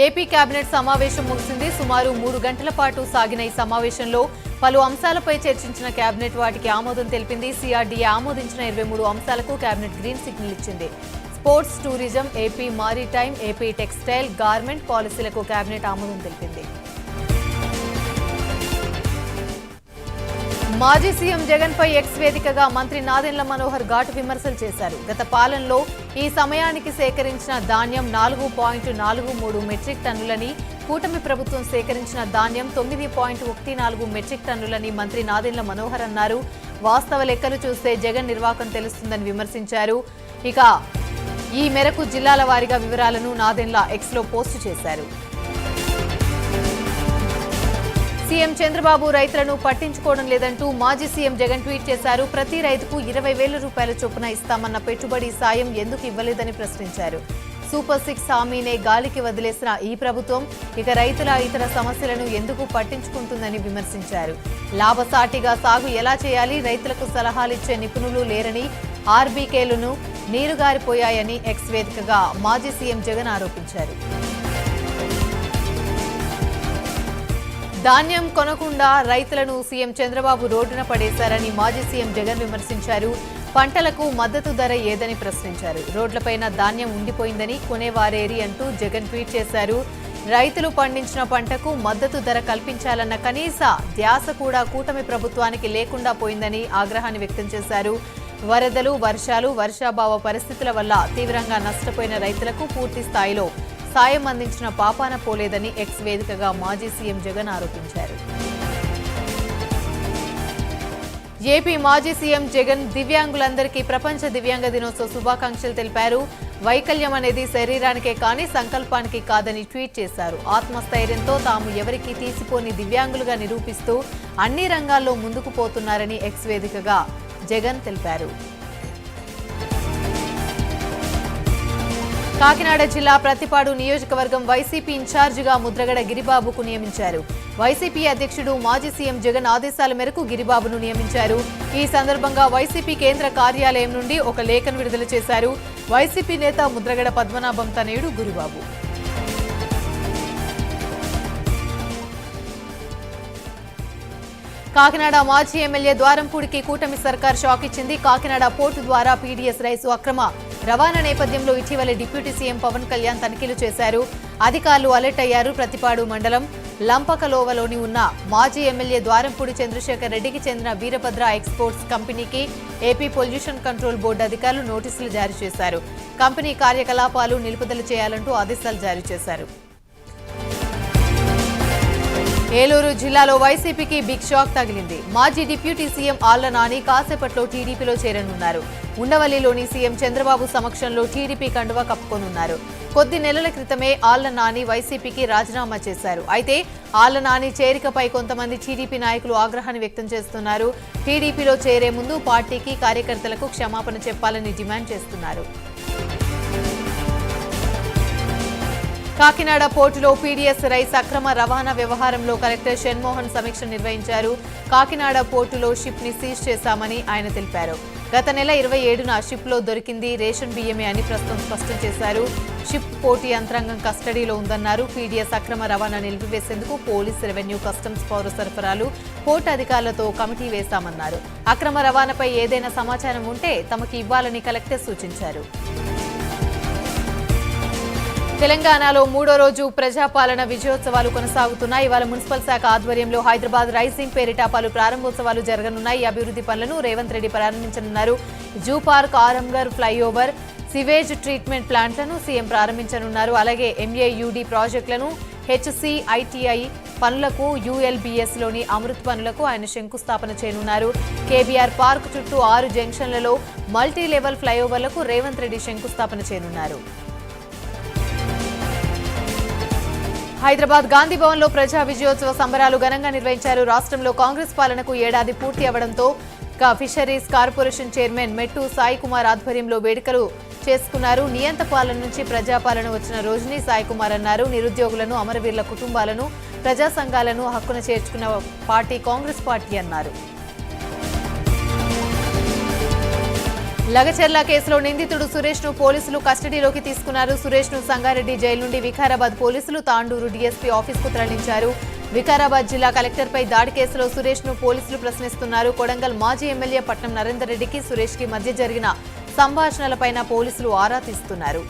AP cabinet సమావేశం ముగిసింది. సుమారు 3 గంటల పాటు సాగిన ఈ సమావేశంలో పలు అంశాలపై చర్చించిన కేబినెట్ వాటికి ఆమోదం తెలిపింది. సిఆర్డీఏ ఆమోదించిన 23 అంశాలకు కేబినెట్ గ్రీన్ సిగ్నల్ ఇచ్చింది. Sports, tourism, AP maritime, AP textile, garment పాలసీలకు కేబినెట్ ఆమోదం తెలిపింది. మాజీ సీఎం జగన్ పై ఎక్స్ వేదికగా మంత్రి నాదెండ్ల మనోహర్ ఘాటు విమర్శలు చేశారు. గత పాలనలో ఈ సమయానికి సేకరించిన ధాన్యం 4.43 మెట్రిక్ టన్నులని, కూటమి ప్రభుత్వం సేకరించిన ధాన్యం 9.14 మెట్రిక్ టన్నులని మంత్రి నాదెండ్ల మనోహర్ అన్నారు. వాస్తవ లెక్కలు చూస్తే జగన్ నిర్వాకం తెలుస్తుందని విమర్శించారు. ఇక ఈ మేరకు జిల్లాల వారీగా వివరాలను నాదెండ్ల ఎక్స్లో పోస్టు చేశారు. సీఎం చంద్రబాబు రైతులను పట్టించుకోవడం లేదంటూ మాజీ సీఎం జగన్ ట్వీట్ చేశారు. ప్రతి రైతుకు 20,000 రూపాయల చొప్పున ఇస్తామన్న పెట్టుబడి సాయం ఎందుకు ఇవ్వలేదని ప్రశ్నించారు. సూపర్ 6 హామీనే గాలికి వదిలేసిన ఈ ప్రభుత్వం ఇక రైతుల ఇతర సమస్యలను ఎందుకు పట్టించుకుంటుందని విమర్శించారు. లాభసాటిగా సాగు ఎలా చేయాలి, రైతులకు సలహాలిచ్చే నిపుణులు లేరని, ఆర్బీకేలను నీరుగారిపోయాయని ఎక్స్ వేదికగా మాజీ సీఎం జగన్ ఆరోపించారు. ధాన్యం కొనకుండా రైతులను సీఎం చంద్రబాబు రోడ్డున పడేశారని మాజీ సీఎం జగన్ విమర్శించారు. పంటలకు మద్దతు ధర ఏదని ప్రశ్నించారు. రోడ్లపైన ధాన్యం ఉండిపోయిందని, కొనేవారేరి అంటూ జగన్ ట్వీట్ చేశారు. రైతులు పండించిన పంటకు మద్దతు ధర కల్పించాలన్న కనీస ధ్యాస కూడా కూటమి ప్రభుత్వానికి లేకుండా పోయిందని ఆగ్రహాన్ని వ్యక్తం చేశారు. వరదలు, వర్షాలు, వర్షాభావ పరిస్థితుల వల్ల తీవ్రంగా నష్టపోయిన రైతులకు పూర్తి స్థాయిలో సాయం అందించిన పాపాన పోలేదని ఎక్స్ వేదికగా మాజీ సీఎం జగన్ ఆరోపించారు. ఏపీ మాజీ సీఎం జగన్ దివ్యాంగులందరికీ ప్రపంచ దివ్యాంగ దినోత్సవ శుభాకాంక్షలు తెలిపారు. వైకల్యం అనేది శరీరానికే కానీ సంకల్పానికి కాదని ట్వీట్ చేశారు. ఆత్మస్థైర్యంతో తాము ఎవరికీ తీసిపోని దివ్యాంగులుగా నిరూపిస్తూ అన్ని రంగాల్లో ముందుకు పోతున్నారని ఎక్స్ వేదికగా జగన్ తెలిపారు. కాకినాడ జిల్లా ప్రతిపాడు నియోజకవర్గం వైసీపీ ఇన్ఛార్జిగా ముద్రగడ గిరిబాబుకు నియమించారు. వైసీపీ అధ్యక్షుడు మాజీ సీఎం జగన్ ఆదేశాల మేరకు గిరిబాబును నియమించారు. ఈ సందర్భంగా వైసీపీ కేంద్ర కార్యాలయం నుండి ఒక లేఖను విడుదల చేశారు. వైసీపీ నేత ముద్రగడ పద్మనాభం తనయుడు గిరిబాబు. కాకినాడ మాజీ ఎమ్మెల్యే ద్వారంపూడికి కూటమి సర్కార్ షాక్ ఇచ్చింది. కాకినాడ పోర్టు ద్వారా పీడీఎస్ రైసు అక్రమ రవాణా నేపథ్యంలో ఇటీవల డిప్యూటీ సీఎం పవన్ కళ్యాణ్ తనిఖీలు చేశారు. అధికారులు అలర్ట్ అయ్యారు. ప్రతిపాడు మండలం లంపకలోవలోని ఉన్న మాజీ ఎమ్మెల్యే ద్వారంపూడి చంద్రశేఖర్ రెడ్డికి చెందిన వీరభద్ర ఎక్స్పోర్ట్స్ కంపెనీకి ఏపీ పొల్యూషన్ కంట్రోల్ బోర్డు అధికారులు నోటీసులు జారీ చేశారు. కంపెనీ కార్యకలాపాలు నిలుపుదల చేయాలంటూ ఆదేశాలు జారీ చేశారు. ఏలూరు జిల్లాలో వైసీపీకి బిగ్ షాక్ తగిలింది. మాజీ డిప్యూటీ సీఎం ఆళ్ల నాని కాసేపట్లో టీడీపీలో చేరనున్నారు. ఉండవల్లిలోని సీఎం చంద్రబాబు సమక్షంలో టీడీపీ కండువా కప్పుకోనున్నారు. కొద్ది నెలల క్రితమే ఆళ్ల నాని వైసీపీకి రాజీనామా చేశారు. అయితే ఆళ్ల నాని చేరికపై కొంతమంది టీడీపీ నాయకులు ఆగ్రహాన్ని వ్యక్తం చేస్తున్నారు. టీడీపీలో చేరే ముందు పార్టీకి, కార్యకర్తలకు క్షమాపణ చెప్పాలని డిమాండ్ చేస్తున్నారు. కాకినాడ పోర్టులో పీడీఎస్ రైస్ అక్రమ రవాణా వ్యవహారంలో కలెక్టర్ షణ్మోహన్ సమీక్ష నిర్వహించారు. కాకినాడ పోర్టులో షిప్ ని సీజ్ చేశామని ఆయన తెలిపారు. గత నెల 27న షిప్ లో దొరికింది రేషన్ బియ్యమే అని ప్రస్తుతం స్పష్టం చేశారు. షిప్ పోర్టు యంత్రాంగం కస్టడీలో ఉందన్నారు. పీడీఎస్ అక్రమ రవాణా నిలిపివేసేందుకు పోలీస్, రెవెన్యూ, కస్టమ్స్, పౌర సరఫరాలు, పోర్టు అధికారులతో కమిటీ వేశామన్నారు. అక్రమ రవాణాపై ఏదైనా సమాచారం ఉంటే తమకు ఇవ్వాలని కలెక్టర్ సూచించారు. తెలంగాణలో 3వ రోజు ప్రజాపాలన విజయోత్సవాలు కొనసాగుతున్నాయి. ఇవాళ మున్సిపల్ శాఖ ఆధ్వర్యంలో హైదరాబాద్ రైజింగ్ పేరిట పలు ప్రారంభోత్సవాలు జరగనున్నాయి. అభివృద్ధి పనులను రేవంత్ రెడ్డి ప్రారంభించనున్నారు. Zoo park, Aramghar flyover, sewage treatment ప్లాంట్లను సీఎం ప్రారంభించనున్నారు. అలాగే ఎంఏయుడి ప్రాజెక్టులను, హెచ్సిఐటిఐ పనులకు, యుఎల్బిఎస్లోని అమృత్ పనులకు ఆయన శంకుస్థాపన చేయనున్నారు. కేబీఆర్ పార్క్ చుట్టూ 6 జంక్షన్లలో మల్టీ లెవెల్ ఫ్లైఓవర్లకు రేవంత్ రెడ్డి శంకుస్థాపన చేయనున్నారు. హైదరాబాద్ గాంధీ భవన్లో ప్రజా విజయోత్సవ సంబరాలు ఘనంగా నిర్వహించారు. రాష్ట్రంలో కాంగ్రెస్ పాలనకు ఏడాది పూర్తి అవడంతో ఫిషరీస్ కార్పొరేషన్ చైర్మన్ మెట్టు సాయి కుమార్ ఆధ్వర్యంలో వేడుకలు చేసుకున్నారు. నియంత పాలన నుంచి ప్రజాపాలన వచ్చిన రోజుని సాయి కుమార్ అన్నారు. నిరుద్యోగులను, అమరవీరుల కుటుంబాలను, ప్రజా సంఘాలను హక్కున చేర్చుకున్న పార్టీ కాంగ్రెస్ పార్టీ అన్నారు. లగచెర్ల కేసులో నిందితుడు సురేష్ ను పోలీసులు కస్టడీలోకి తీసుకున్నారు. సురేష్ ను సంగారెడ్డి జైలు నుండి వికారాబాద్ పోలీసులు తాండూరు డీఎస్పీ ఆఫీస్కు తరలించారు. వికారాబాద్ జిల్లా కలెక్టర్పై దాడి కేసులో సురేష్ ను పోలీసులు ప్రశ్నిస్తున్నారు. కొడంగల్ మాజీ ఎమ్మెల్యే పట్నం నరేందర్ రెడ్డికి సురేష్ కి మధ్య జరిగిన సంభాషణలపైన పోలీసులు ఆరా తీస్తున్నారు.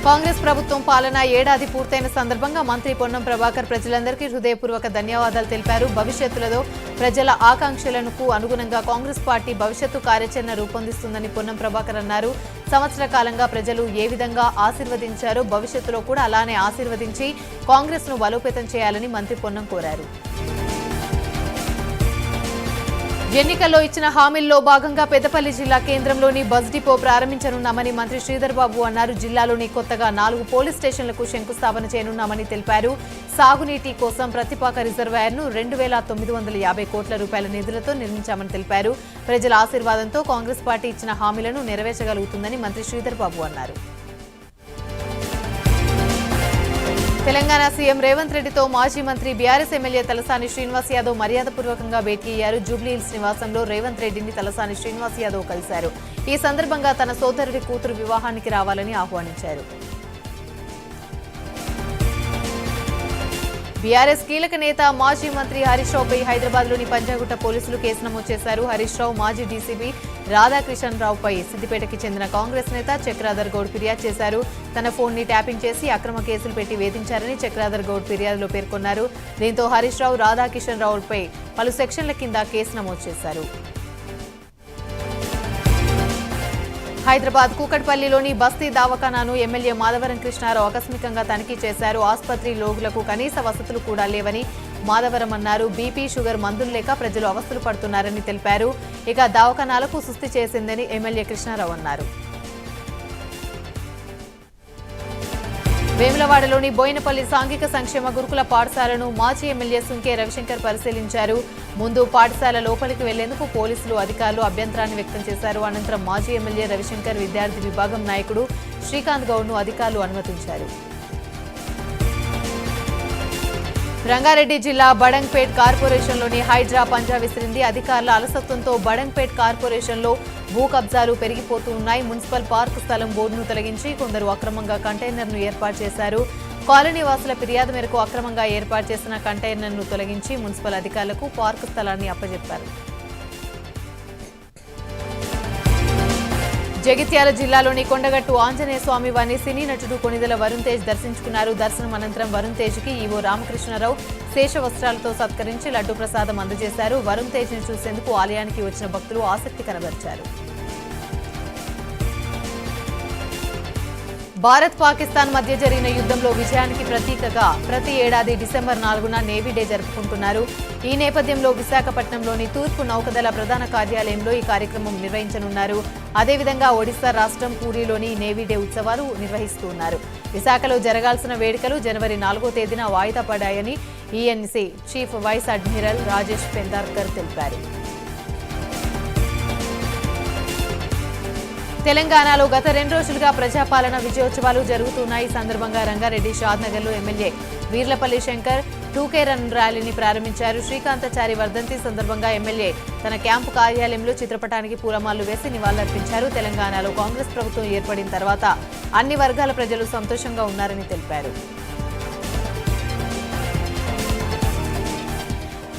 కాంగ్రెస్ ప్రభుత్వం పాలన ఏడాది పూర్తయిన సందర్భంగా మంత్రి పొన్నం ప్రభాకర్ ప్రజలందరికీ హృదయపూర్వక ధన్యవాదాలు తెలిపారు. భవిష్యత్తులో ప్రజల ఆకాంక్షలకు అనుగుణంగా కాంగ్రెస్ పార్టీ భవిష్యత్తు కార్యాచరణ రూపొందిస్తుందని పొన్నం ప్రభాకర్ అన్నారు. సంవత్సర కాలంగా ప్రజలు ఏ విధంగా ఆశీర్వదించారో భవిష్యత్తులో కూడా అలానే ఆశీర్వదించి కాంగ్రెస్ ను బలోపేతం చేయాలని మంత్రి పొన్నం కోరారు. ఎన్నికల్లో ఇచ్చిన హామీల్లో భాగంగా పెద్దపల్లి జిల్లా కేంద్రంలోని బస్ డిపో ప్రారంభించనున్నామని మంత్రి శ్రీధర్ బాబు అన్నారు. జిల్లాలోని కొత్తగా 4 పోలీస్ స్టేషన్లకు శంకుస్థాపన చేయనున్నామని తెలిపారు. సాగునీటి కోసం ప్రతిపాక రిజర్వాయర్ను 2,950 కోట్ల రూపాయల నిధులతో నిర్మించామని తెలిపారు. ప్రజల ఆశీర్వాదంతో కాంగ్రెస్ పార్టీ ఇచ్చిన హామీలను నెరవేర్చగలుగుతుందని మంత్రి శ్రీధర్ బాబు అన్నారు. తెలంగాణ సీఎం రేవంత్ రెడ్డితో మాజీ మంత్రి బీఆర్ఎస్ ఎమ్మెల్యే తలసాని శ్రీనివాస్ యాదవ్ మర్యాదపూర్వకంగా భేటీ అయ్యారు. జూబ్లీహిల్స్ నివాసంలో రేవంత్ రెడ్డిని తలసాని శ్రీనివాస్ యాదవ్ కలిశారు. ఈ సందర్భంగా తన సోదరుడి కూతురు వివాహానికి రావాలని ఆహ్వానించారు. బీఆర్ఎస్ కీలక నేత మాజీ మంత్రి హరీష్ రావుపై హైదరాబాద్లోని పంజాగుట్ట పోలీసులు కేసు నమోదు చేశారు. హరీష్ రావు మాజీ డీసీపీ రాధాకిషన్ రావుపై సిద్దిపేటకి చెందిన కాంగ్రెస్ నేత చక్రాధర్ గౌడ్ ఫిర్యాదు చేశారు. తన ఫోన్ ని ట్యాపింగ్ చేసి అక్రమ కేసులు పెట్టి వేధించారని చక్రాధర్ గౌడ్ ఫిర్యాదులో పేర్కొన్నారు. దీంతో హరీష్ రావు రాధాకిషన్ రావుపై పలు సెక్షన్ల కింద కేసు నమోదు చేశారు. హైదరాబాద్ కూకట్పల్లిలోని బస్తీ దవాఖానాను ఎమ్మెల్యే మాధవరం కృష్ణారావు ఆకస్మికంగా తనిఖీ చేశారు. ఆసుపత్రి రోగులకు కనీస వసతులు కూడా లేవని మాధవరం అన్నారు. బీపీ షుగర్ మందులు లేక ప్రజలు అవస్థలు పడుతున్నారని తెలిపారు. ఇక దవాఖానాలకు సుస్థి చేసిందని ఎమ్మెల్యే కృష్ణారావు అన్నారు. వేములవాడలోని బోయినపల్లి సాంఘిక సంక్షేమ గురుకుల పాఠశాలను మాజీ ఎమ్మెల్యే సుంకే రవిశంకర్ పరిశీలించారు. ముందు పాఠశాల లోపలికి వెళ్లేందుకు పోలీసులు అధికారులు అభ్యంతరాన్ని వ్యక్తం చేశారు. అనంతరం మాజీ ఎమ్మెల్యే రవిశంకర్ విద్యార్థి విభాగం నాయకుడు శ్రీకాంత్ గౌడ్ను అధికారులు అనుమతించారు. రంగారెడ్డి జిల్లా బడంగ్పేట్ కార్పొరేషన్లోని హైడ్రా పంజా విసిరింది. అధికారుల అలసత్వంతో బడంగ్పేట్ కార్పొరేషన్లో భూ కబ్జాలు పెరిగిపోతూ ఉన్నాయి. మున్సిపల్ పార్క్ స్థలం బోర్డును తొలగించి కొందరు అక్రమంగా కంటైనర్ను ఏర్పాటు చేశారు. కాలనీ వాసుల ఫిర్యాదు మేరకు అక్రమంగా ఏర్పాటు చేసిన కంటైనర్ను తొలగించి మున్సిపల్ అధికారులకు పార్క్ స్థలాన్ని అప్పజెప్పారు. జగిత్యాల జిల్లాలోని కొండగట్టు ఆంజనేయ స్వామి వారిని సినీ నటుడు కొణిదెల వరుణ్ తేజ్ దర్శించుకున్నారు. దర్శనం అనంతరం వరుణ్ తేజ్ కి ఈవో రామకృష్ణారావు శేష వస్త్రాలతో సత్కరించి లడ్డూ ప్రసాదం అందజేశారు. వరుణ్ తేజ్ ని చూసేందుకు ఆలయానికి వచ్చిన భక్తులు ఆసక్తి కనబర్చారు. భారత్ పాకిస్తాన్ మధ్య జరిగిన యుద్ధంలో విజయానికి ప్రతీకగా ప్రతి ఏడాది డిసెంబర్ 4న నేవీ డే జరుపుకుంటున్నారు. ఈ నేపథ్యంలో విశాఖపట్నంలోని తూర్పు నౌకదళ ప్రధాన కార్యాలయంలో ఈ కార్యక్రమం నిర్వహించనున్నారు. అదేవిధంగా ఒడిశా రాష్ట్రం పూరిలోని నేవీ డే ఉత్సవాలు నిర్వహిస్తున్నారు. విశాఖలో జరగాల్సిన వేడుకలు జనవరి 4వ తేదీన వాయిదా పడ్డాయని ENC chief vice admiral Rajesh Pendarkar తెలిపారు. తెలంగాణలో గత 2 రోజులుగా ప్రజాపాలన విజయోత్సవాలు జరుగుతున్నాయి. ఈ సందర్భంగా రంగారెడ్డి షాద్నగర్లో MLA Veerlapalli Shankar 2K run ర్యాలీని ప్రారంభించారు. శ్రీకాంతాచారి వర్ధంతి సందర్భంగా ఎమ్మెల్యే తన క్యాంపు కార్యాలయంలో చిత్రపటానికి పూలమాలలు వేసి నివాళులర్పించారు. తెలంగాణలో కాంగ్రెస్ ప్రభుత్వం ఏర్పడిన తర్వాత అన్ని వర్గాల ప్రజలు సంతోషంగా ఉన్నారని తెలిపారు.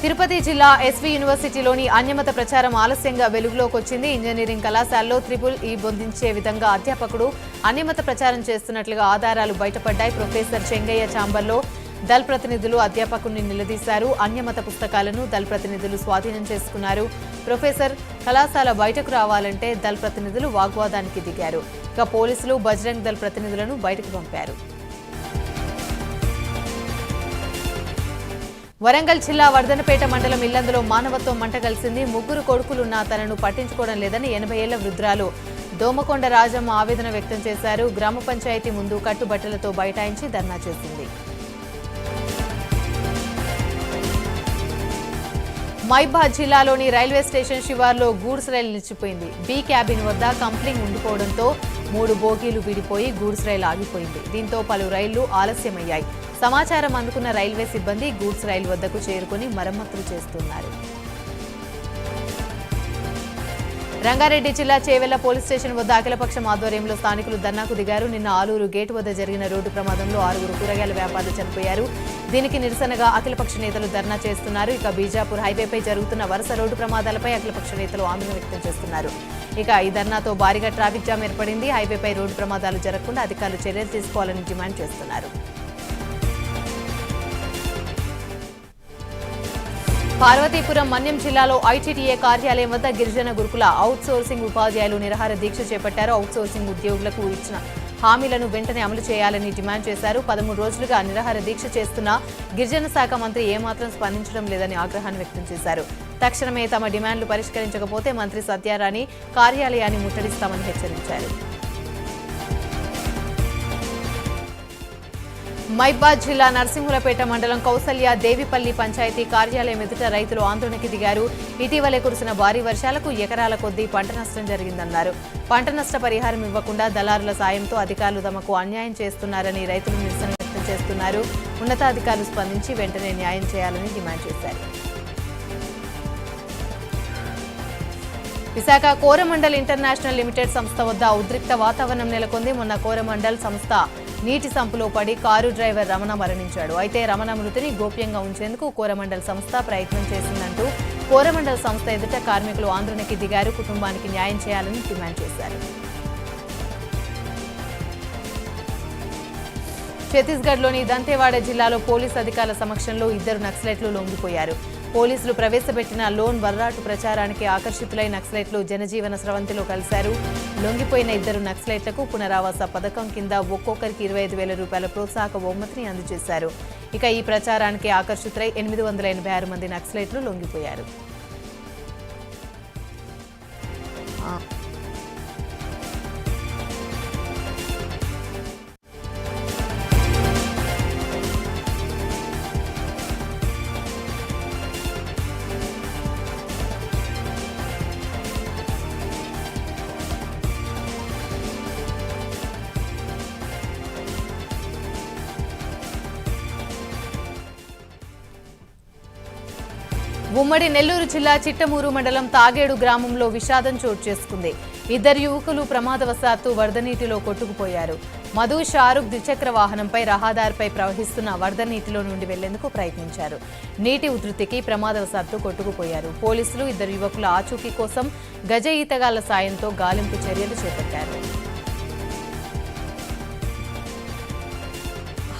తిరుపతి జిల్లా ఎస్వీ యూనివర్సిటీలోని అన్యమత ప్రచారం ఆలస్యంగా వెలుగులోకి వచ్చింది. ఇంజనీరింగ్ కళాశాలలో EEE బొందించే విధంగా అధ్యాపకుడు అన్యమత ప్రచారం చేస్తున్నట్లుగా ఆధారాలు బయటపడ్డాయి. ప్రొఫెసర్ చెంగయ్య ఛాంబర్లో దళ్ ప్రతినిధులు అధ్యాపకుడిని నిలదీశారు. అన్యమత పుస్తకాలను దళ్ ప్రతినిధులు స్వాధీనం చేసుకున్నారు. ప్రొఫెసర్ కళాశాల బయటకు రావాలంటే దళ్ ప్రతినిధులు వాగ్వాదానికి దిగారు. ఇక పోలీసులు బజరంగ్ దళ్ ప్రతినిధులను బయటకు పంపారు. వరంగల్ జిల్లా వర్ధనపేట మండలం ఇల్లందులో మానవత్వం మంటగలిసింది. 3 కొడుకులున్నా తనను పట్టించుకోవడం లేదని 80 ఏళ్ల వృద్ధురాలు దోమకొండ రాజమ్మ ఆవేదన వ్యక్తం చేశారు. గ్రామ పంచాయతీ ముందు కట్టుబట్టలతో బైఠాయించి ధర్నా చేసింది. మైబాద్ జిల్లాలోని రైల్వే స్టేషన్ శివార్లో గూడ్స్ రైలు నిలిచిపోయింది. బి క్యాబిన్ వద్ద కంప్లింగ్ ఉండిపోవడంతో 3 బోగీలు విడిపోయి గూడ్స్ రైలు ఆగిపోయింది. దీంతో పలు రైళ్లు ఆలస్యమయ్యాయి. సమాచారం అందుకున్న రైల్వే సిబ్బంది గూడ్స్ రైలు వద్దకు చేరుకుని మరమ్మతులు చేస్తున్నారు. రంగారెడ్డి జిల్లా చేవెళ్ల పోలీస్ స్టేషన్ వద్ద అఖిలపక్షం ఆధ్వర్యంలో స్థానికులు ధర్నాకు దిగారు. నిన్న ఆలూరు గేటు వద్ద జరిగిన రోడ్డు ప్రమాదంలో 6 కూరగాయల వ్యాపారులు చనిపోయారు. దీనికి నిరసనగా అఖిలపక్ష నేతలు ధర్నా చేస్తున్నారు. ఇక బీజాపూర్ హైవేపై జరుగుతున్న వరుస రోడ్డు ప్రమాదాలపై అఖిలపక్ష నేతలు ఆందోళన వ్యక్తం చేస్తున్నారు. ఇక ఈ ధర్నాతో భారీగా ట్రాఫిక్ జామ్ ఏర్పడింది. హైవేపై రోడ్డు ప్రమాదాలు జరగకుండా అధికారులు చర్యలు తీసుకోవాలని డిమాండ్ చేస్తున్నారు. పార్వతీపురం మన్యం జిల్లాలో ఐటీటీఏ కార్యాలయం వద్ద గిరిజన గురుకుల అవుట్సోర్సింగ్ ఉపాధ్యాయులు నిరాహార దీక్ష చేపట్టారు. అవుట్సోర్సింగ్ ఉద్యోగులకు ఇచ్చిన హామీలను వెంటనే అమలు చేయాలని డిమాండ్ చేశారు. 13 రోజులుగా నిరాహార దీక్ష చేస్తున్న గిరిజన శాఖ మంత్రి ఏమాత్రం స్పందించడం లేదని ఆగ్రహాన్ని వ్యక్తం చేశారు. తక్షణమే తమ డిమాండ్లు పరిష్కరించకపోతే మంత్రి సత్యారాణి కార్యాలయాన్ని ముట్టడిస్తామని హెచ్చరించారు. మైబాద్ జిల్లా నర్సింహులపేట మండలం కౌసల్య దేవిపల్లి పంచాయతీ కార్యాలయం ఎదుట రైతులు ఆందోళనకి దిగారు. ఇటీవలే కురిసిన భారీ వర్షాలకు ఎకరాల కొద్దీ పంట నష్టం జరిగిందన్నారు. పంట నష్ట పరిహారం ఇవ్వకుండా దళారుల సాయంతో అధికారులు తమకు అన్యాయం చేస్తున్నారని రైతులు నిరసన వ్యక్తం చేస్తున్నారు. ఉన్నతాధికారులు స్పందించి వెంటనే న్యాయం చేయాలని డిమాండ్ చేశారు. విశాఖ కోరమండల్ ఇంటర్నేషనల్ లిమిటెడ్ సంస్థ వద్ద ఉద్రిక్త వాతావరణం నెలకొంది. మొన్న కోరమండల్ సంస్థ నీటి సంపులో పడి కారు డ్రైవర్ రమణ మరణించాడు. అయితే రమణ మృతిని గోప్యంగా ఉంచేందుకు కోరమండల్ సంస్థ ప్రయత్నం చేసిందంటూ కోరమండల్ సంస్థ ఎదుట కార్మికులు ఆందోళనకి దిగారు. కుటుంబానికి న్యాయం చేయాలని డిమాండ్ చేశారు. ఛత్తీస్గఢ్లోని దంతేవాడ జిల్లాలో పోలీసు అధికారుల సమక్షంలో 2 నక్సలైట్లు లొంగిపోయారు. పోలీసులు ప్రవేశపెట్టిన లోన్ వర్రాటు ప్రచారానికి ఆకర్షితులై నక్సలైట్లు జనజీవన స్రవంతిలో కలిశారు. లొంగిపోయిన 2 నక్సలైట్లకు పునరావాస పథకం కింద ఒక్కొక్కరికి 25,000 రూపాయల ప్రోత్సాహక బహుమతిని అందజేశారు. ఇక ఈ ప్రచారానికి ఆకర్షితులై 886 మంది నక్సలైట్లు లొంగిపోయారు. ఉమ్మడి నెల్లూరు జిల్లా చిట్టమూరు మండలం తాగేడు గ్రామంలో విషాదం చోటు చేసుకుంది. 2 యువకులు ప్రమాదవశాత్తు వరద నీటిలో కొట్టుకుపోయారు. మధు షారుఖ్ ద్విచక్ర వాహనంపై రహదారిపై ప్రవహిస్తున్న వరద నీటిలో నుండి వెళ్లేందుకు ప్రయత్నించారు. నీటి ఉధృతికి ప్రమాదవశాత్తు కొట్టుకుపోయారు. పోలీసులు 2 యువకుల ఆచూకీ కోసం గజ ఈతగాళ్ల సాయంతో గాలింపు చర్యలు చేపట్టారు.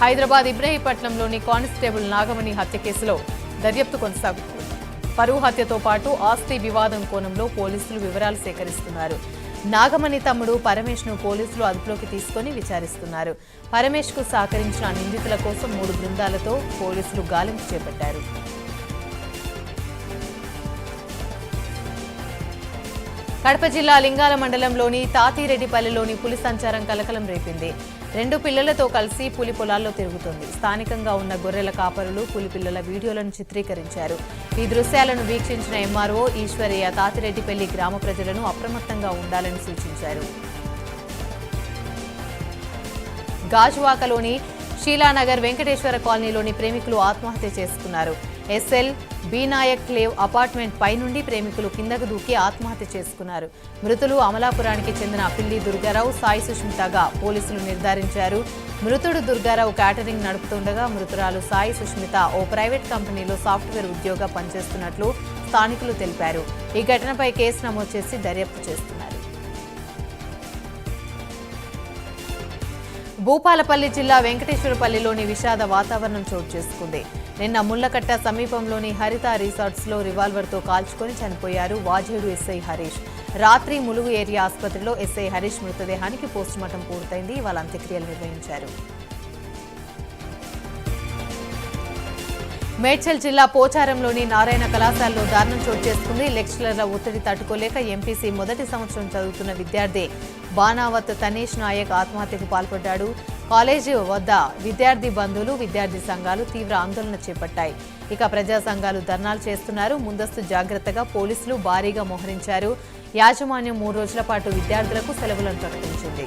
హైదరాబాద్ ఇబ్రహీపట్నంలోని కానిస్టేబుల్ నాగమణి హత్య కేసులో దర్యాప్తు కొనసాగుతుంది. పరువు హత్యతో పాటు ఆస్తి వివాదం కోణంలో పోలీసులు వివరాలు సేకరిస్తున్నారు. నాగమణి తమ్ముడు పరమేష్ ను పోలీసులు అదుపులోకి తీసుకుని విచారిస్తున్నారు. పరమేష్ కు సహకరించిన నిందితుల కోసం 3 బృందాలతో పోలీసులు గాలింపు చేపట్టారు. కడప జిల్లా లింగాల మండలంలోని తాతిరెడ్డిపల్లిలోని పులి సంచారం కలకలం రేపింది. 2 పిల్లలతో కలిసి పులి పొలాల్లో తిరుగుతోంది. స్థానికంగా ఉన్న గొర్రెల కాపరులు పులి పిల్లల వీడియోలను చిత్రీకరించారు. ఈ దృశ్యాలను వీక్షించిన ఎంఆర్ఓ ఈశ్వరయ్య తాతిరెడ్డిపల్లి గ్రామ ప్రజలను అప్రమత్తంగా ఉండాలని సూచించారు. గాజువాకలోని షీలానగర్ వెంకటేశ్వర కాలనీలోని ప్రేమికులు ఆత్మహత్య చేసుకున్నారు. ఎస్ఎల్ బీనాయక్ క్లేవ్ అపార్ట్మెంట్ పై నుండి ప్రేమికులు కిందకు దూకి ఆత్మహత్య చేసుకున్నారు. మృతులు అమలాపురానికి చెందిన పిల్లి దుర్గారావు, సాయి సుష్మితగా పోలీసులు నిర్ధారించారు. మృతుడు దుర్గారావు క్యాటరింగ్ నడుపుతుండగా మృతురాలు సాయి సుష్మిత ఓ ప్రైవేట్ కంపెనీలో సాఫ్ట్వేర్ ఉద్యోగ పనిచేస్తున్నట్లు స్థానికులు తెలిపారు. ఈ ఘటనపై కేసు నమోదు చేసి దర్యాప్తు చేస్తున్నారు. భూపాలపల్లి జిల్లా వెంకటేశ్వరపల్లిలోని విషాద వాతావరణం చోటు చేసుకుంది. నిన్న ముళ్లకట్ట సమీపంలోని హరిత రిసార్ట్స్ లో రివాల్వర్తో కాల్చుకొని చనిపోయారు వాజేడు ఎస్ఐ హరీష్. రాత్రి ములుగు ఏరియా ఆసుపత్రిలో ఎస్ఐ హరీష్ మృతదేహానికి పోస్టుమార్టం పూర్తయింది. వాళ్ళ అంత్యక్రియలు నిర్వహించారు. మేడ్చల్ జిల్లా పోచారంలోని నారాయణ కళాశాలలో దారుణం చోటు చేసుకుంది. లెక్చరర్ల ఒత్తిడి తట్టుకోలేక ఎంపీసీ మొదటి సంవత్సరం చదువుతున్న విద్యార్థి బానావత్ తనీష్ నాయక్ ఆత్మహత్యకు పాల్పడ్డాడు. కాలేజీ వద్ద విద్యార్థి బంధువులు, విద్యార్థి సంఘాలు తీవ్ర ఆందోళన చేపట్టాయి. ఇక ప్రజా సంఘాలు ధర్నాలు చేస్తున్నారు. ముందస్తు జాగ్రత్తగా పోలీసులు భారీగా మోహరించారు. యాజమాన్యం 3 రోజుల పాటు విద్యార్థులకు సెలవులను ప్రకటించింది.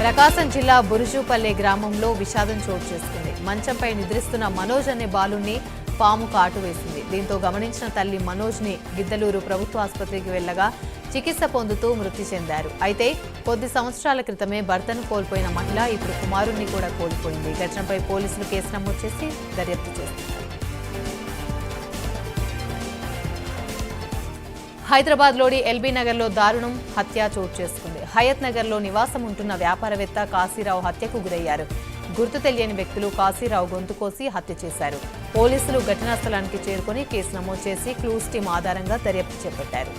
ప్రకాశం జిల్లా బురుజుపల్లె గ్రామంలో విషాదం చోటు చేసుకుంది. మంచంపై నిద్రిస్తున్న మనోజ్ అనే బాలుణ్ణి పాము కాటు వేసింది. దీంతో గమనించిన తల్లి మనోజ్ని గిద్దలూరు ప్రభుత్వ ఆసుపత్రికి వెళ్లగా చికిత్స పొందుతూ మృతి చెందారు. అయితే కొద్ది సంవత్సరాల క్రితమే భర్తను కోల్పోయిన మహిళ ఇప్పుడు కుమారుణ్ణి కూడా కోల్పోయింది. ఘటనపై పోలీసులు కేసు నమోదు చేసి దర్యాప్తు చేస్తున్నారు. హైదరాబాద్లోని ఎల్బీ నగర్లో దారుణం హత్య చోటు చేసుకుంది. హయత్ నగర్లో నివాసం ఉంటున్న వ్యాపారవేత్త కాశీరావు హత్యకు గురయ్యారు. గుర్తు తెలియని వ్యక్తులు కాశీరావు గొంతు కోసి హత్య చేశారు. పోలీసులు ఘటనా స్థలానికి చేరుకుని కేసు నమోదు చేసి క్లూస్ టీం ఆధారంగా దర్యాప్తు చేపట్టారు.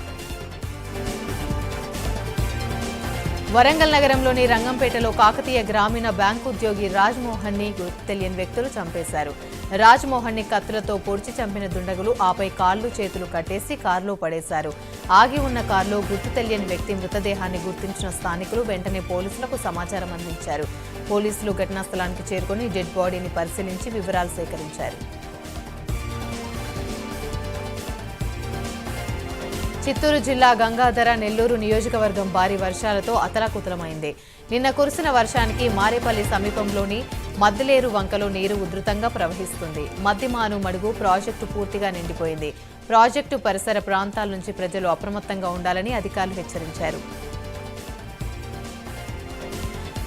వరంగల్ నగరంలోని రంగంపేటలో కాకతీయ గ్రామీణ బ్యాంకు ఉద్యోగి రాజ్మోహన్ ని గుర్తు తెలియని వ్యక్తులు చంపేశారు. రాజ్మోహన్ ని కత్తులతో పొడిచి చంపిన దుండగులు ఆపై కాళ్లు చేతులు కట్టేసి కారులో పడేశారు. ఆగి ఉన్న కారులో గుర్తు తెలియని వ్యక్తి మృతదేహాన్ని గుర్తించిన స్థానికులు వెంటనే పోలీసులకు సమాచారం అందించారు. పోలీసులు ఘటనా స్థలానికి చేరుకుని డెడ్ బాడీని పరిశీలించి వివరాలు సేకరించారు. చిత్తూరు జిల్లా గంగాధర నెల్లూరు నియోజకవర్గం భారీ వర్షాలతో అతలాకుతలమైంది. నిన్న కురిసిన వర్షానికి మారేపల్లి సమీపంలోని మద్దిలేరు వంకలో నీరు ఉధృతంగా ప్రవహిస్తుంది. మద్దిమాను మడుగు ప్రాజెక్టు పూర్తిగా నిండిపోయింది. ప్రాజెక్టు పరిసర ప్రాంతాల నుంచి ప్రజలు అప్రమత్తంగా ఉండాలని అధికారులు హెచ్చరించారు.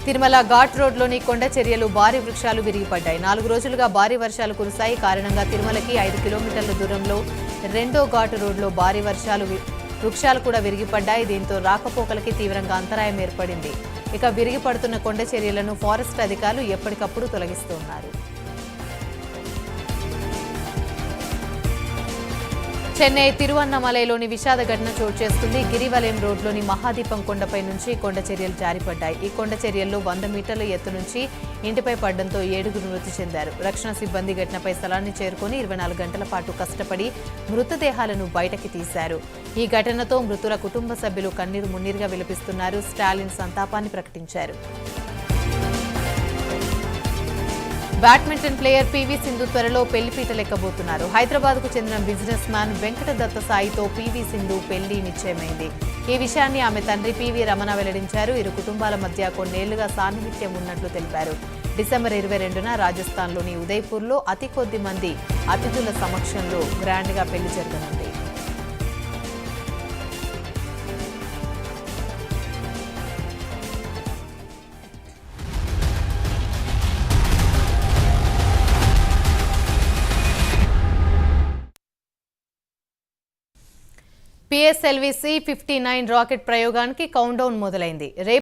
తిరుమల ఘాట్ రోడ్లోని కొండ చర్యలు భారీ వృక్షాలు విరిగిపడ్డాయి. 4 రోజులుగా భారీ వర్షాలు కురిశాయి. కారణంగా తిరుమలకి 5 కిలోమీటర్ల దూరంలో రెండో ఘాట్ రోడ్లో భారీ వృక్షాలు కూడా విరిగిపడ్డాయి. దీంతో రాకపోకలకి తీవ్రంగా అంతరాయం ఏర్పడింది. ఇక విరిగిపడుతున్న కొండ చర్యలను ఫారెస్ట్ అధికారులు ఎప్పటికప్పుడు తొలగిస్తున్నారు. చెన్నై తిరువన్నమలైలోని విషాద ఘటన చోటు చేసుకుంది. గిరివలయం రోడ్లోని మహాదీపం కొండపై నుంచి కొండ చర్యలు జారిపడ్డాయి. ఈ కొండ చర్యల్లో 100 మీటర్ల ఎత్తు నుంచి ఇంటిపై పడడంతో 7 మృతి చెందారు. రక్షణ సిబ్బంది ఘటనపై స్థలాన్ని చేరుకుని 24 గంటల పాటు కష్టపడి మృతదేహాలను బయటకి తీశారు. ఈ ఘటనతో మృతుల కుటుంబ సభ్యులు కన్నీరు మున్నీరుగా విలపిస్తున్నారు. స్టాలిన్ సంతాపాన్ని ప్రకటించారు. బ్యాడ్మింటన్ ప్లేయర్ పీవీ సింధు త్వరలో పెళ్లిపీటలెక్కబోతున్నారు. హైదరాబాద్కు చెందిన బిజినెస్ మ్యాన్ వెంకటదత్త సాయితో పీవీ సింధు పెళ్లి నిశ్చయమైంది. ఈ విషయాన్ని ఆమె తండ్రి పీవీ రమణ వెల్లడించారు. ఇరు కుటుంబాల మధ్య కొన్నేళ్లుగా సాన్నిహిత్యం ఉన్నట్లు తెలిపారు. డిసెంబర్ 22న రాజస్థాన్లోని ఉదయ్పూర్లో అతి కొద్ది మంది అతిథుల సమక్షంలో గ్రాండ్గా పెళ్లి జరగనుంది. PSLV C-59 రాకెట్ ప్రయోగానికి కౌంట్డౌన్ మొదలైంది.